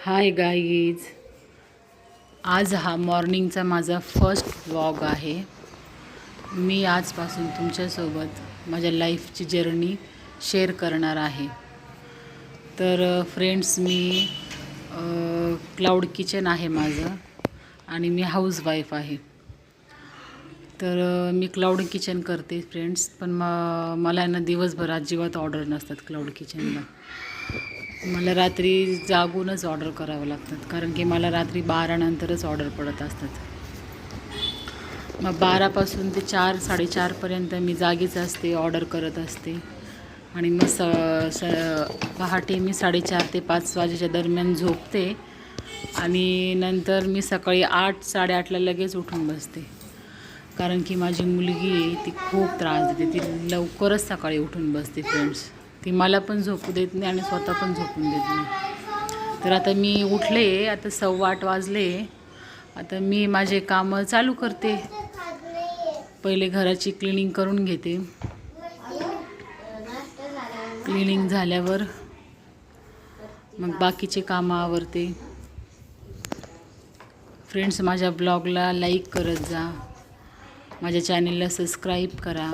Hi guys, आज हा मॉर्निंगचा माझा फर्स्ट व्लॉग आहे. मी आजपासून तुमच्यासोबत माझ्या लाईफची जर्नी शेअर करणार आहे. तर फ्रेंड्स, मी क्लाउड किचन आहे माझं आणि मी हाऊसवाईफ आहे. तर मी क्लाउड किचन करते फ्रेंड्स, पण मला ना दिवसभर अजिबात ऑर्डर नसतात क्लाउड किचनला. मला रात्री जागूनच ऑर्डर करावं लागतात, कारण की मला रात्री 12 नंतरच ऑर्डर पडत असतात. मग 12पासून ते 4-4:30पर्यंत मी जागीच असते, ऑर्डर करत असते. आणि मग पहाटे मी 4:30 ते 5 वाजेच्या दरम्यान झोपते आणि नंतर मी सकाळी 8-8:30ला लगेच उठून बसते. कारण की माझी मुलगी आहे, ती खूप त्रास देते. ती लवकरच सकाळी उठून बसते फ्रेंड्स. ती मला पण झोपू देत नाही आणि स्वतः पण झोपून देत नाही. तर आता मी उठले, आता 7:15 वाजले. आता मी माझे कामं चालू करते. पहिले घराची क्लिनिंग करून घेते. क्लिनिंग झाल्यावर मग बाकीचे कामं आवरते. फ्रेंड्स, माझ्या ब्लॉगला लाईक करत जा, माझ्या चॅनलला सबस्क्राईब करा.